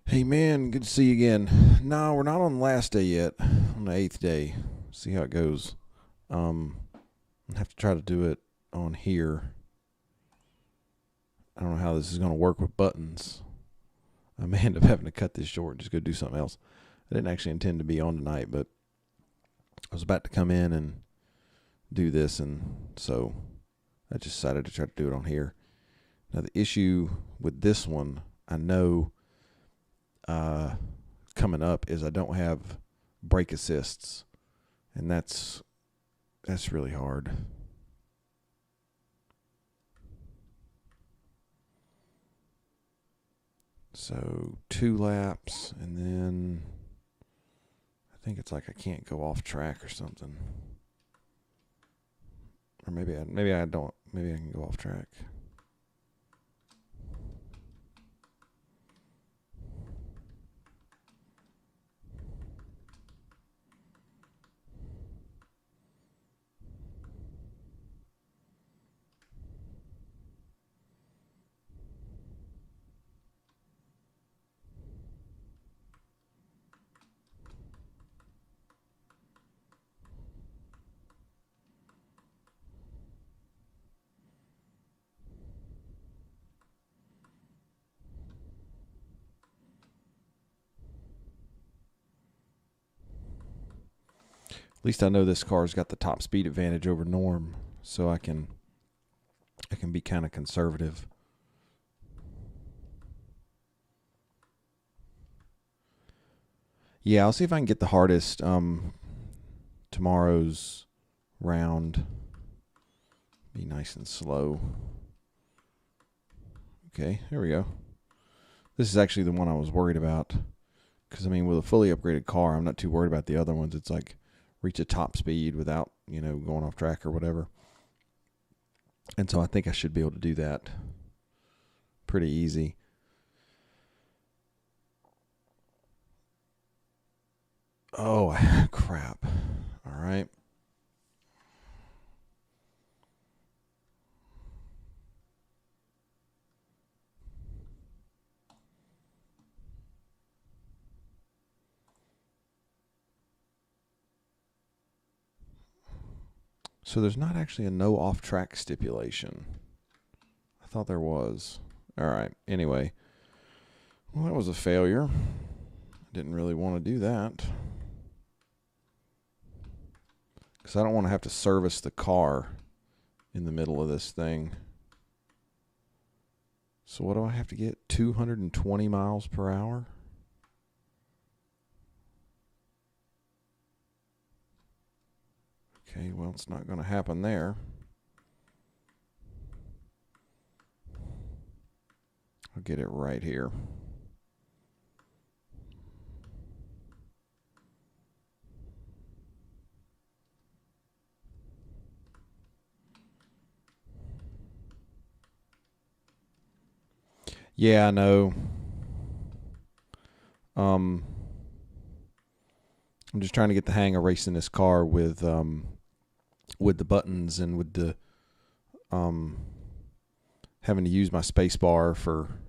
Hey man, good to see you again. No, we're not on the last day yet. On the 8th day. See how it goes. I have to try to do it on here. I don't know how this is going to work with buttons. I may end up having to cut this short and just go do something else. I didn't actually intend to be on tonight, but I was about to come in and do this, and so I just decided to try to do it on here. Now the issue with this one, I know coming up, is I don't have brake assists, and that's really hard. So 2 laps, and then I think it's like I can't go off track or something, or maybe I don't. Maybe I can go off track. At least I know this car's got the top speed advantage over norm, so I can be kind of conservative. Yeah, I'll see if I can get the hardest tomorrow's round. Be nice and slow. Okay, here we go. This is actually the one I was worried about, because I mean, with a fully upgraded car, I'm not too worried about the other ones. It's like reach a top speed without, going off track or whatever. And so I think I should be able to do that pretty easy. Oh, crap. All right. So there's not actually a no off-track stipulation. I thought there was. All right. Anyway. Well, that was a failure. I didn't really want to do that, because I don't want to have to service the car in the middle of this thing. So what do I have to get? 220 miles per hour? Okay, well, it's not going to happen there. I'll get it right here. Yeah, I know. I'm just trying to get the hang of racing this car with the buttons, and with the having to use my space bar for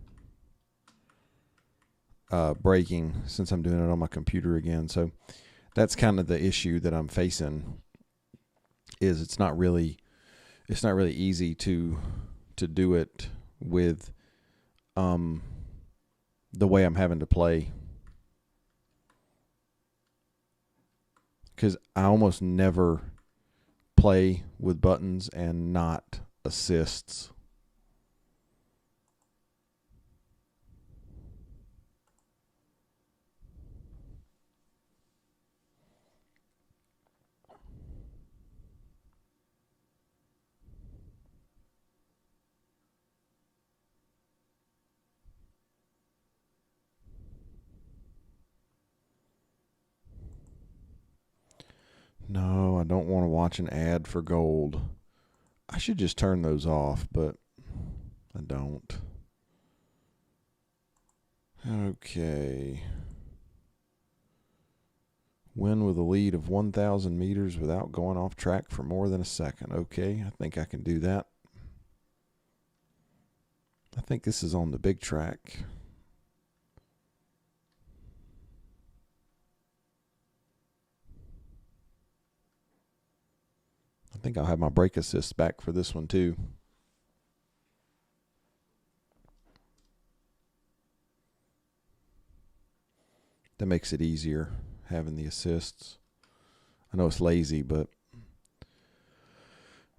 braking, since I'm doing it on my computer again. So that's kind of the issue that I'm facing. Is it's not really easy to do it with the way I'm having to play, because I almost never play with buttons and not assists. No, I don't want to watch an ad for gold. I should just turn those off, but I don't. Okay. Win with a lead of 1,000 meters without going off track for more than a second. Okay, I think I can do that. I think this is on the big track. I think I'll have my brake assist back for this one too. That makes it easier having the assists. I know it's lazy, but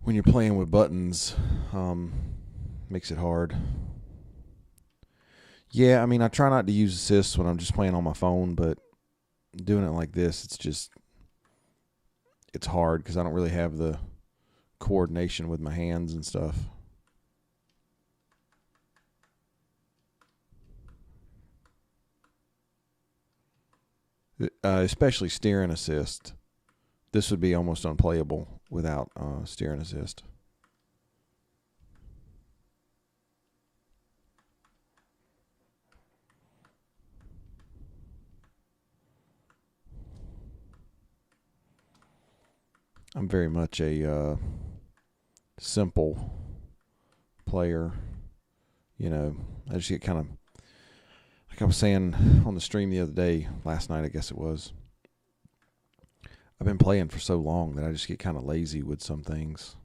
when you're playing with buttons, makes it hard. Yeah, I mean, I try not to use assists when I'm just playing on my phone, but doing it like this, it's hard because I don't really have the coordination with my hands and stuff. Especially steering assist. This would be almost unplayable without steering assist. I'm very much a simple player. You know, I just get kind of, like I was saying on the stream the other day, last night I guess it was, I've been playing for so long that I just get kind of lazy with some things.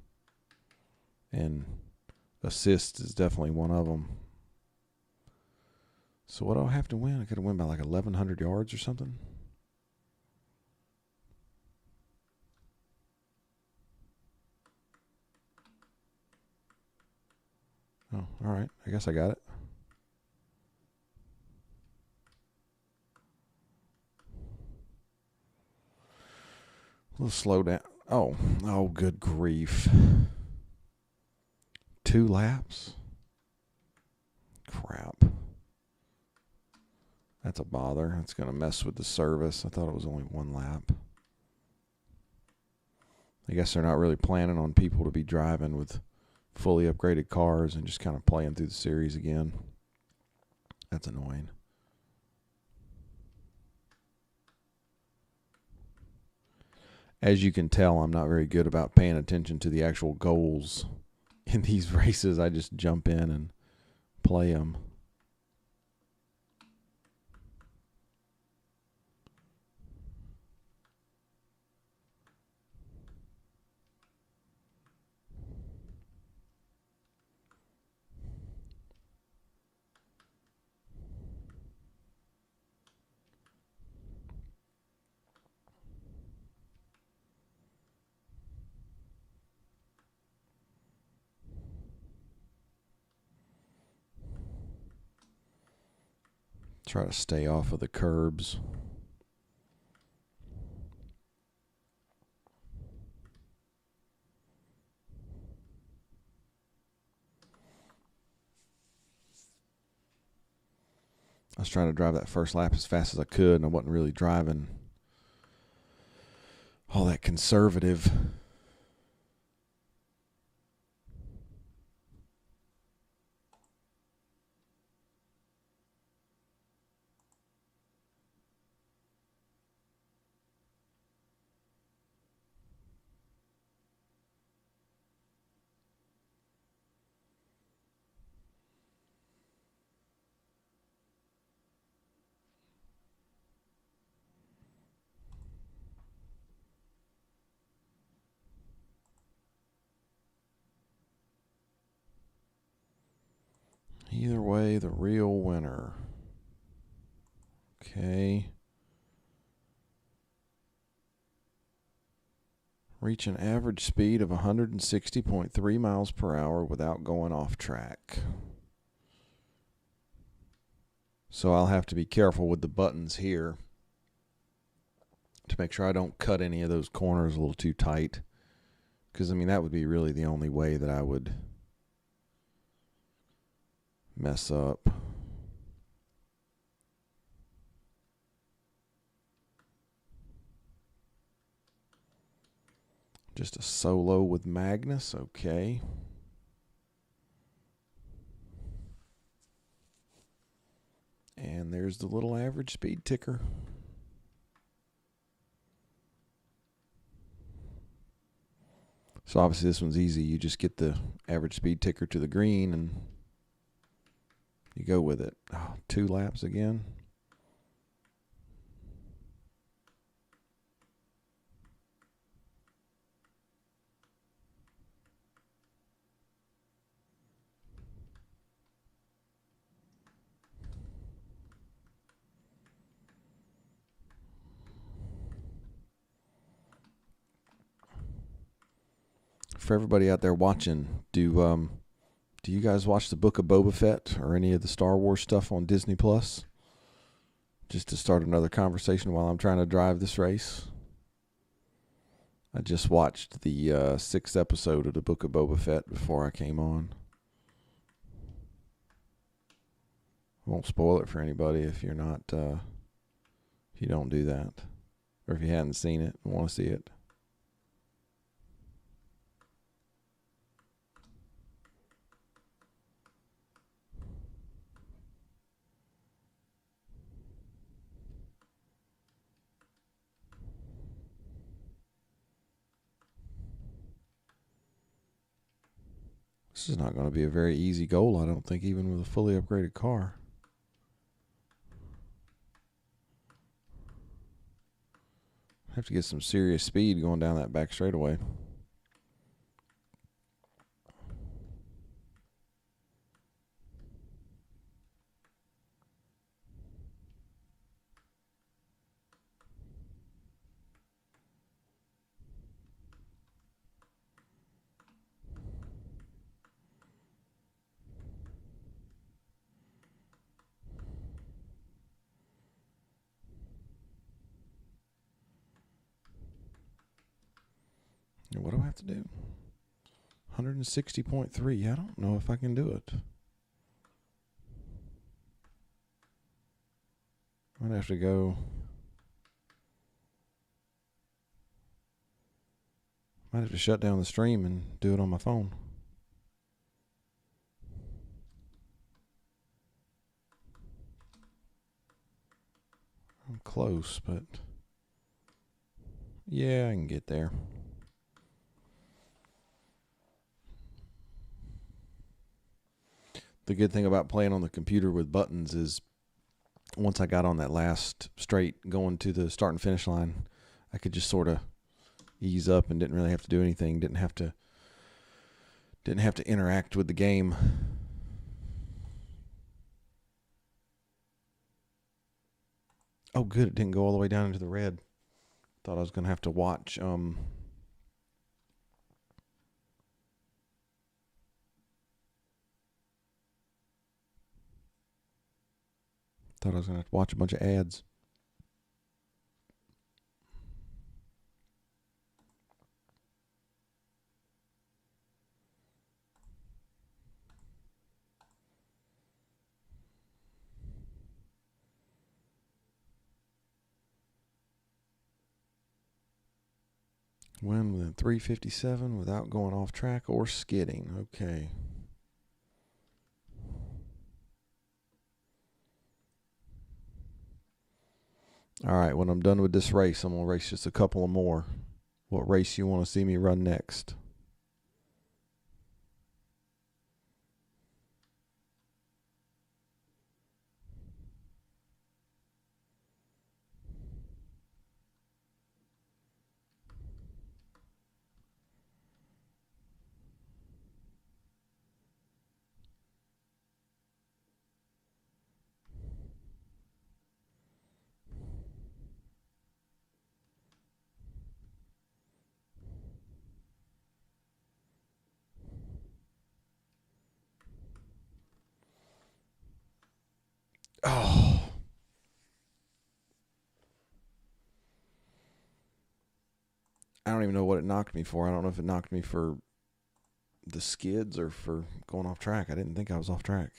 And assist is definitely one of them. So what do I have to win? I got to win by like 1,100 yards or something. Oh, all right. I guess I got it. A little slow down. Oh, good grief. 2 laps? Crap. That's a bother. That's going to mess with the service. I thought it was only 1 lap. I guess they're not really planning on people to be driving with fully upgraded cars and just kind of playing through the series again. That's annoying. As you can tell, I'm not very good about paying attention to the actual goals in these races. I just jump in and play them. Try to stay off of the curbs. I was trying to drive that first lap as fast as I could, and I wasn't really driving all that conservative. Either way, the real winner. Okay. Reach an average speed of 160.3 miles per hour without going off track. So I'll have to be careful with the buttons here to make sure I don't cut any of those corners a little too tight. Because, I mean, that would be really the only way that I would mess up. Just a solo with Magnus, okay. And there's the little average speed ticker. So obviously this one's easy. You just get the average speed ticker to the green and you go with it. Oh, 2 laps again. for everybody out there watching, do you guys watch the Book of Boba Fett or any of the Star Wars stuff on Disney Plus? Just to start another conversation while I'm trying to drive this race. I just watched the 6th episode of the Book of Boba Fett before I came on. Won't spoil it for anybody if you're not, if you don't do that, or if you hadn't seen it and want to see it. This is not going to be a very easy goal, I don't think, even with a fully upgraded car. I have to get some serious speed going down that back straightaway. What do I have to do? 160.3. I don't know if I can do it. I'd have to go. Might have to shut down the stream and do it on my phone. I'm close, but yeah, I can get there. The good thing about playing on the computer with buttons is once I got on that last straight going to the start and finish line, I could just sort of ease up and didn't really have to do anything. Didn't have to interact with the game. Oh, good. It didn't go all the way down into the red. Thought I was going to have to watch Thought I was going to have to watch a bunch of ads. Win within 357 without going off track or skidding. Okay. All right, when I'm done with this race, I'm going to race just a couple of more. What race you want to see me run next? Oh. I don't even know what it knocked me for. I don't know if it knocked me for the skids or for going off track. I didn't think I was off track.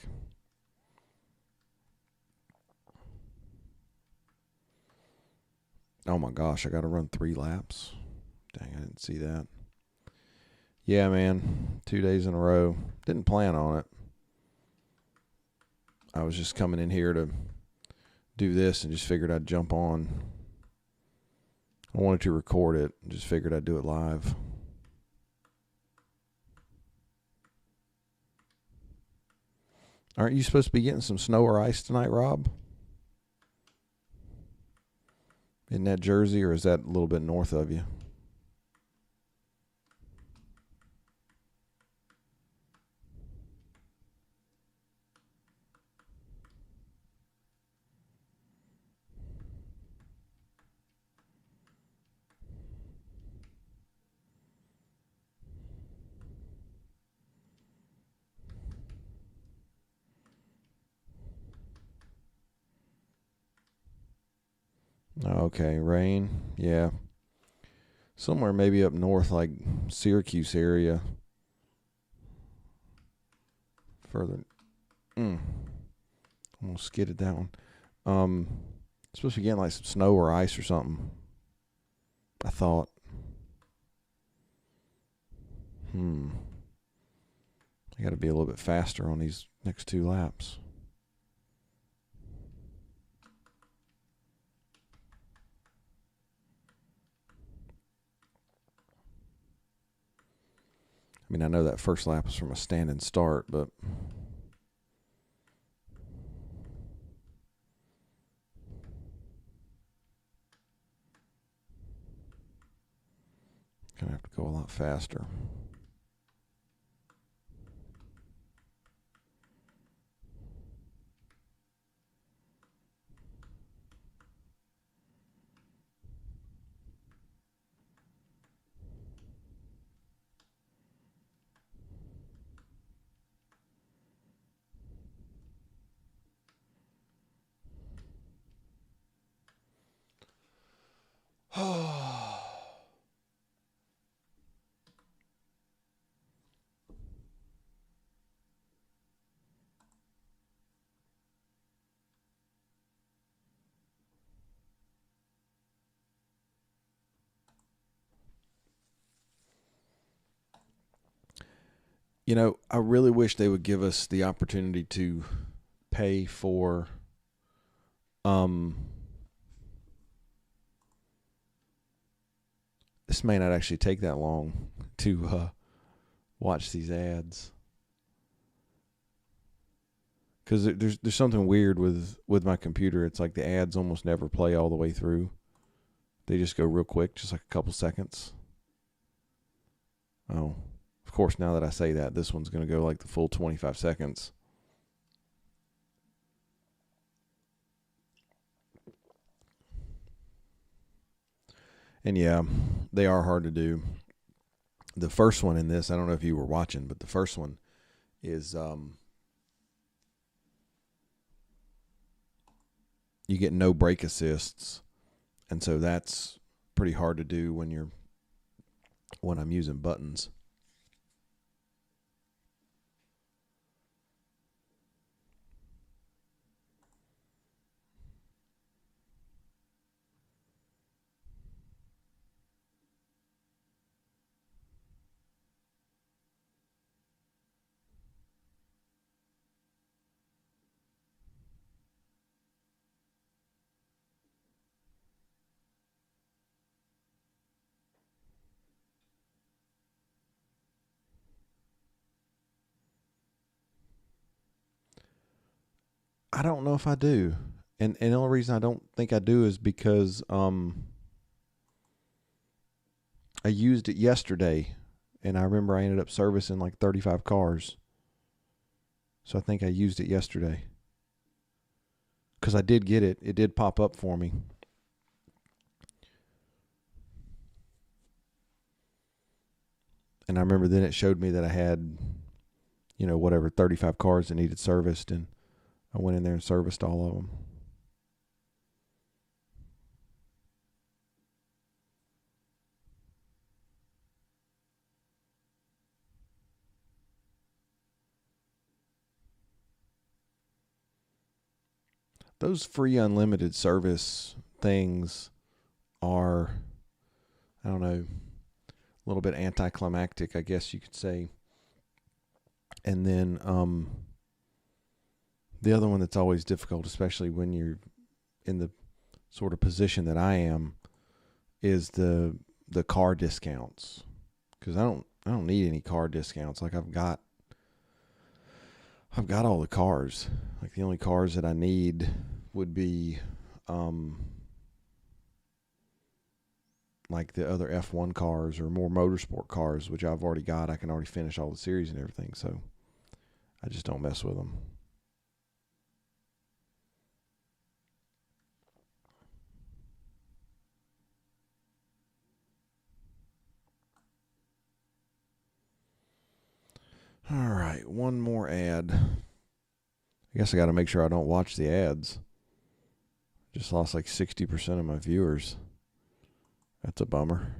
Oh my gosh, I got to run 3 laps. Dang, I didn't see that. Yeah, man, 2 days in a row. Didn't plan on it. I was just coming in here to do this and just figured I'd jump on. I wanted to record it. Just figured I'd do it live. Aren't you supposed to be getting some snow or ice tonight, Rob? In that Jersey, or is that a little bit north of you? Okay, rain. Yeah. Somewhere maybe up north, like Syracuse area. Further. Almost skidded that one. Supposed to be getting like some snow or ice or something. I thought. I got to be a little bit faster on these next 2 laps. I mean, I know that first lap was from a standing start, but gonna have to go a lot faster. You know, I really wish they would give us the opportunity to pay for this may not actually take that long to watch these ads. Because there's something weird with my computer. It's like the ads almost never play all the way through. They just go real quick, just like a couple seconds. Oh, of course, now that I say that, this one's going to go like the full 25 seconds. And yeah, they are hard to do. The first one in this, I don't know if you were watching, but the first one is you get no brake assists, and so that's pretty hard to do when I'm using buttons. I don't know if I do. And the only reason I don't think I do is because I used it yesterday, and I remember I ended up servicing like 35 cars. So I think I used it yesterday. Because I did get it. It did pop up for me. And I remember then it showed me that I had, whatever, 35 cars that needed serviced, and I went in there and serviced all of them. Those free unlimited service things are, I don't know, a little bit anticlimactic, I guess you could say. And then the other one that's always difficult, especially when you're in the sort of position that I am, is the car discounts. Because I don't need any car discounts. Like I've got all the cars. Like the only cars that I need would be like the other F1 cars or more motorsport cars, which I've already got. I can already finish all the series and everything, so I just don't mess with them. All right, one more ad. I guess I got to make sure I don't watch the ads. Just lost like 60% of my viewers. That's a bummer.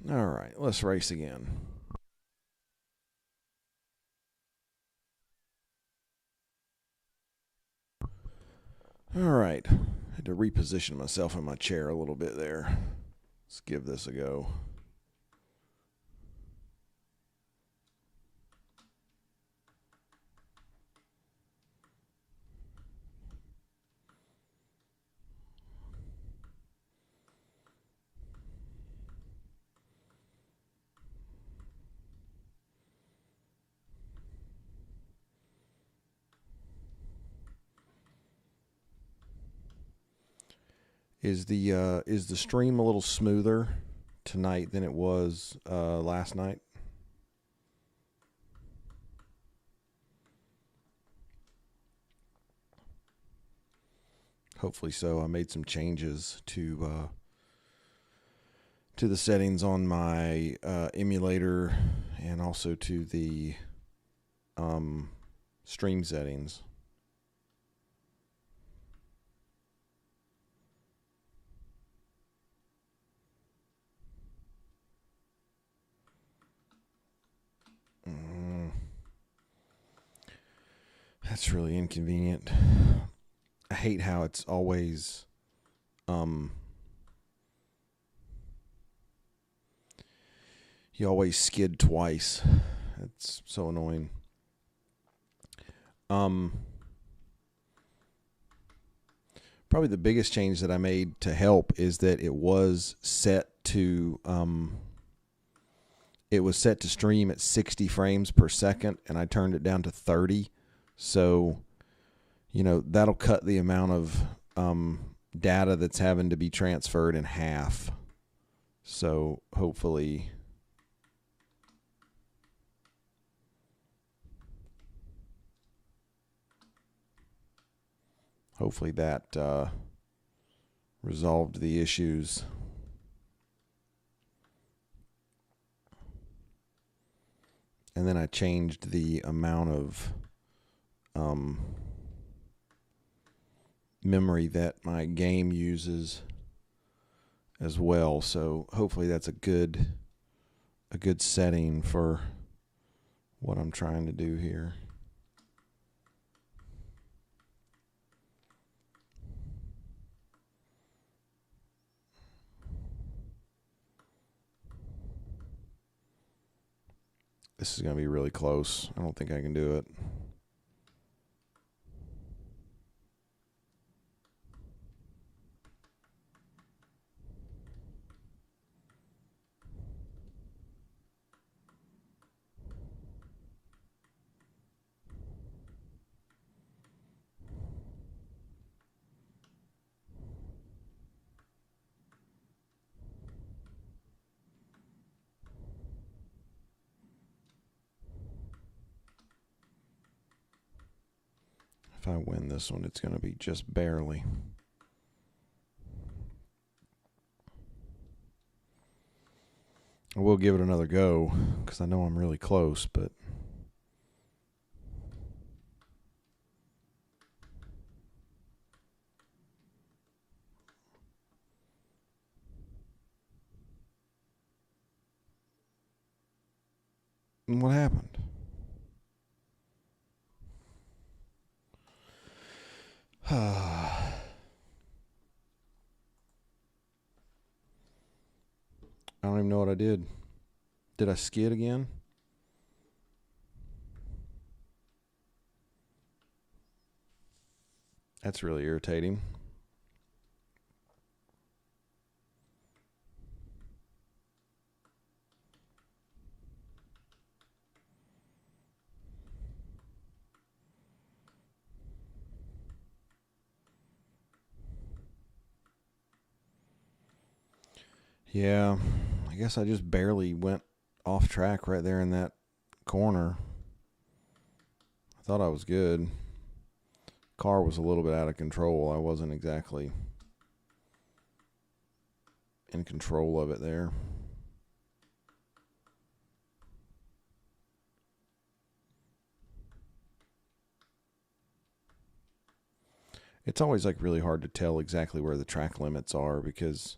All right, let's race again. All right. Had to reposition myself in my chair a little bit there. Let's give this a go. Is the stream a little smoother tonight than it was last night? Hopefully so. I made some changes to the settings on my emulator and also to the stream settings. That's really inconvenient. I hate how it's always you always skid twice. It's so annoying. Probably the biggest change that I made to help is that it was set to stream at 60 frames per second, and I turned it down to 30. So, that'll cut the amount of data that's having to be transferred in half. So hopefully that resolved the issues. And then I changed the amount of memory that my game uses as well. So hopefully that's a good setting for what I'm trying to do here. This is going to be really close. I don't think I can do it. If I win this one, it's going to be just barely. I will give it another go because I know I'm really close, but what happened? I don't even know what I did. Did I skid again? That's really irritating. Yeah, I guess I just barely went off track right there in that corner. I thought I was good. Car was a little bit out of control. I wasn't exactly in control of it there. It's always like really hard to tell exactly where the track limits are because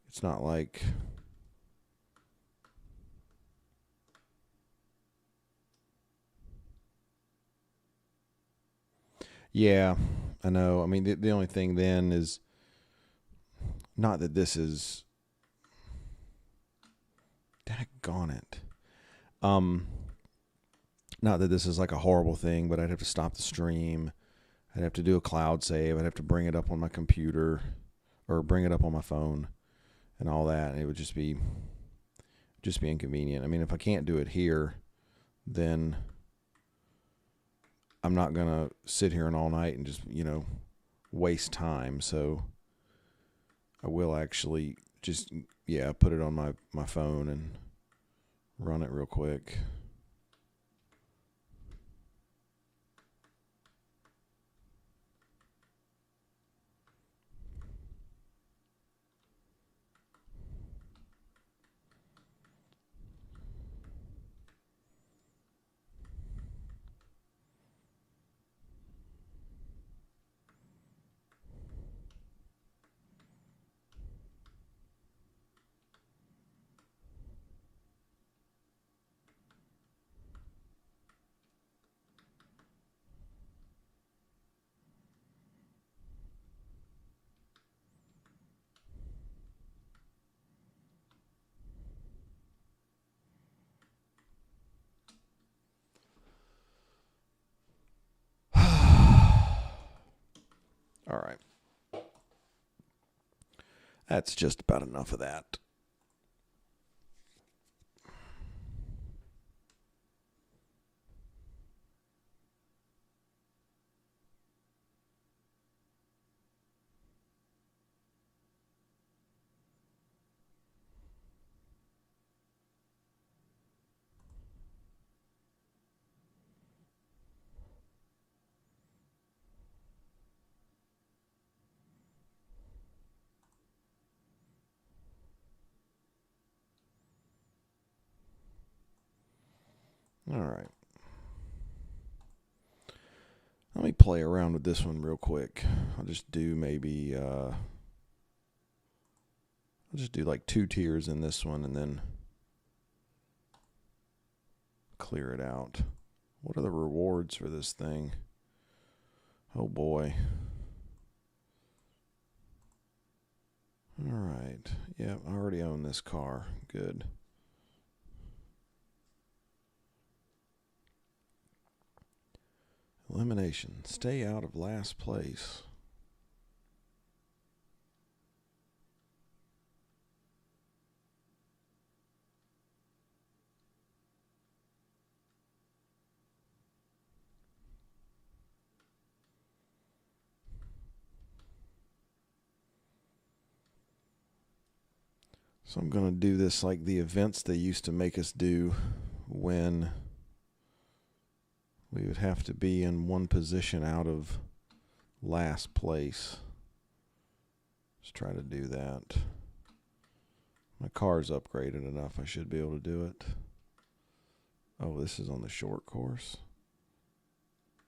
it's not like yeah, I know. I mean, the only thing then is not that this is daggone it. Not that this is like a horrible thing, but I'd have to stop the stream. I'd have to do a cloud save. I'd have to bring it up on my computer or bring it up on my phone and all that. And it would just be inconvenient. I mean, if I can't do it here, then I'm not going to sit here and all night and just, waste time. So I will actually just, put it on my phone and run it real quick. All right. That's just about enough of that. All right. Let me play around with this one real quick. I'll just do maybe, I'll just do like 2 tiers in this one and then clear it out. What are the rewards for this thing? Oh boy. All right. Yeah, I already own this car. Good. Elimination. Stay out of last place. So I'm going to do this like the events they used to make us do when we would have to be in one position out of last place. Let's try to do that. My car's upgraded enough. I should be able to do it. Oh, this is on the short course.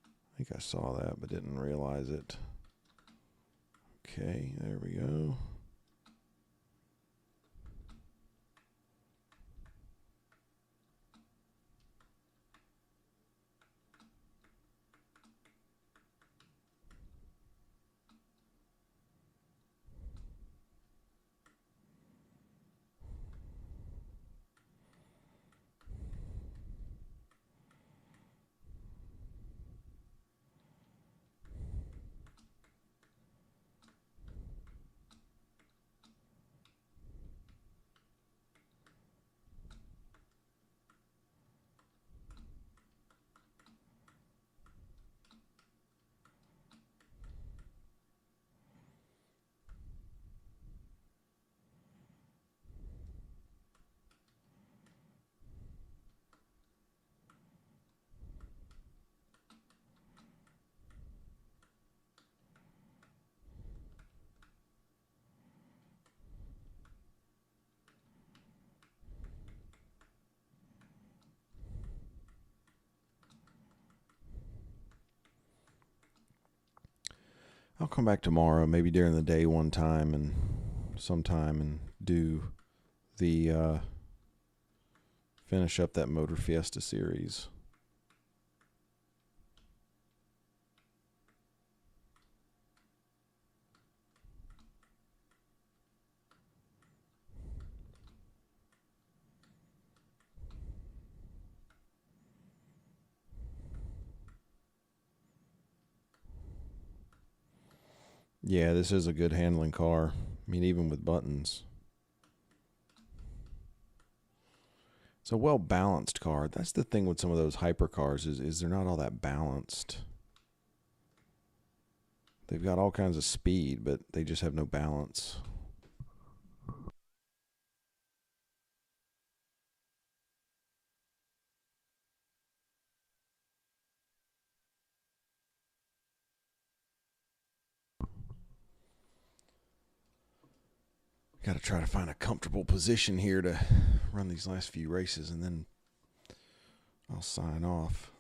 I think I saw that but didn't realize it. Okay, there we go. I'll come back tomorrow, maybe during the day one time and sometime, and do the finish up that Motor Fiesta series. Yeah, this is a good handling car. I mean, even with buttons. It's a well balanced car. That's the thing with some of those hypercars is they're not all that balanced. They've got all kinds of speed, but they just have no balance. Got to try to find a comfortable position here to run these last few races, and then I'll sign off.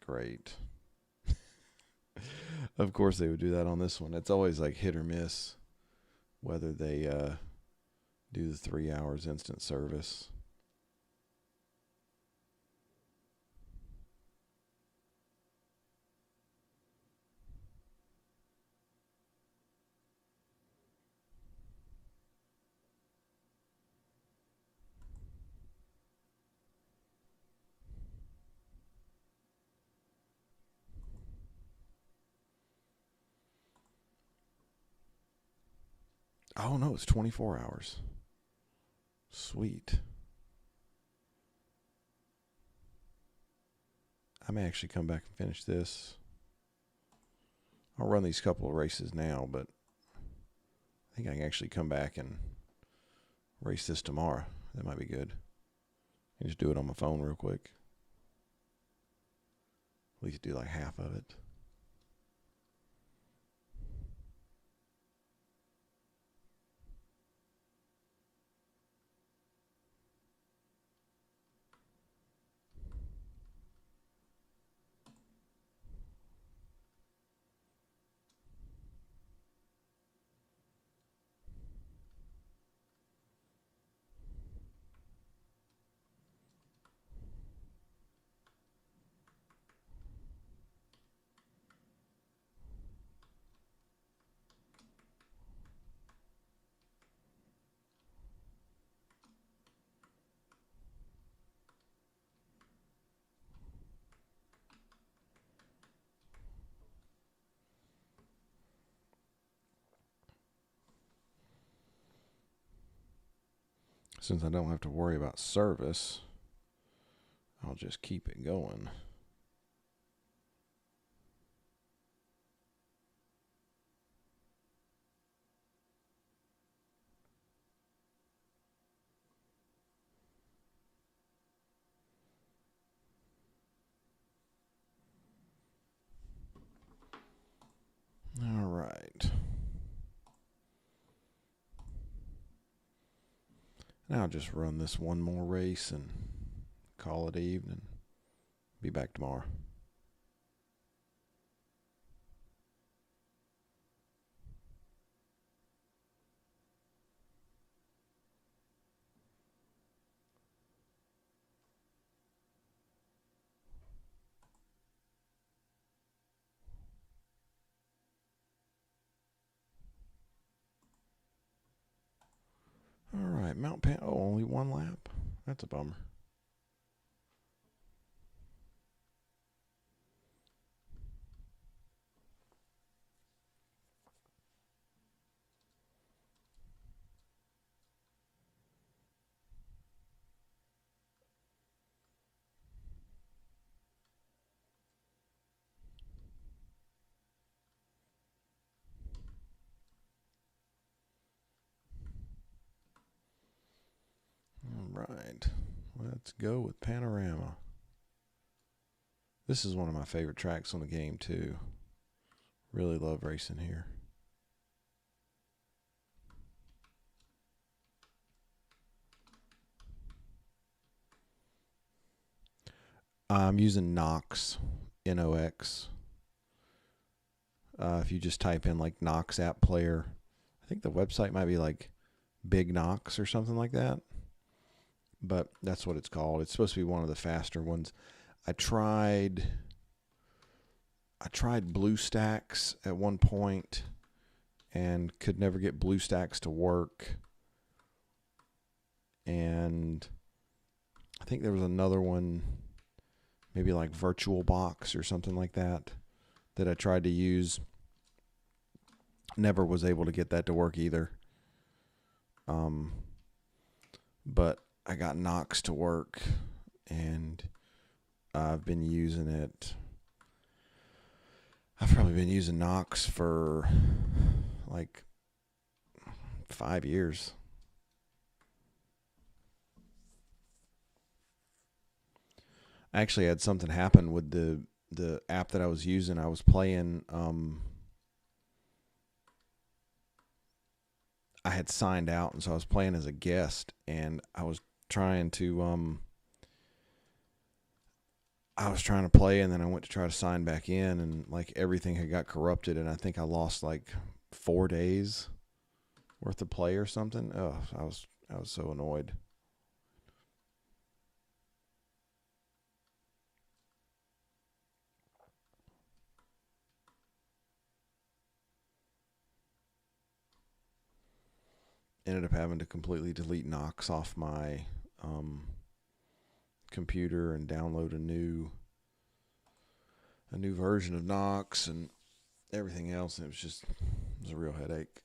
Great. Of course they would do that on this one. It's always like hit or miss whether they do the 3 hours instant service. Oh no, it's 24 hours. Sweet. I may actually come back and finish this. I'll run these couple of races now, but I think I can actually come back and race this tomorrow. That might be good. I just do it on my phone real quick. At least do like half of it. Since I don't have to worry about service, I'll just keep it going. All right. Now I'll just run this one more race and call it evening. Be back tomorrow. All right, Mount Pan. Oh, only one lap. That's a bummer. All right, let's go with Panorama. This is one of my favorite tracks on the game, too. Really love racing here. I'm using Nox, Nox. If you just type in like Nox app player, I think the website might be like Big Nox or something like that. But that's what it's called. It's supposed to be one of the faster ones. I tried BlueStacks at one point and could never get BlueStacks to work. And I think there was another one, maybe like VirtualBox or something like that I tried to use. Never was able to get that to work either. But I got Nox to work, and I've been using it. I've probably been using Nox for like 5 years. I actually had something happen with the app that I was using. I was playing. I had signed out, and so I was playing as a guest, and I was trying to play, and then I went to try to sign back in, and like everything had got corrupted, and I think I lost like 4 days worth of play or something. Oh, I was so annoyed. Ended up having to completely delete Nox off my computer and download a new version of Nox and everything else, and it was a real headache.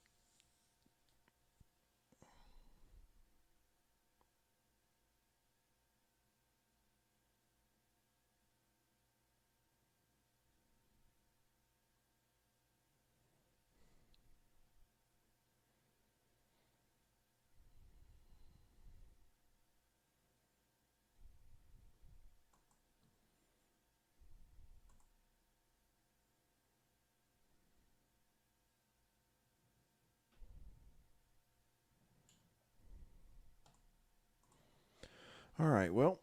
All right, well,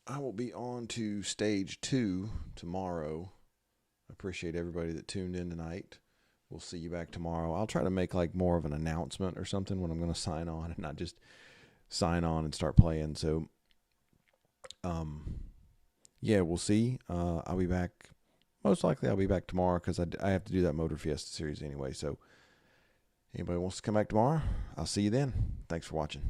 I will be on to stage 2 tomorrow. I appreciate everybody that tuned in tonight. We'll see you back tomorrow. I'll try to make like more of an announcement or something when I'm going to sign on, and not just sign on and start playing. So, yeah, we'll see. I'll be back. Most likely, I'll be back tomorrow because I have to do that Motor Fiesta series anyway. So, anybody wants to come back tomorrow, I'll see you then. Thanks for watching.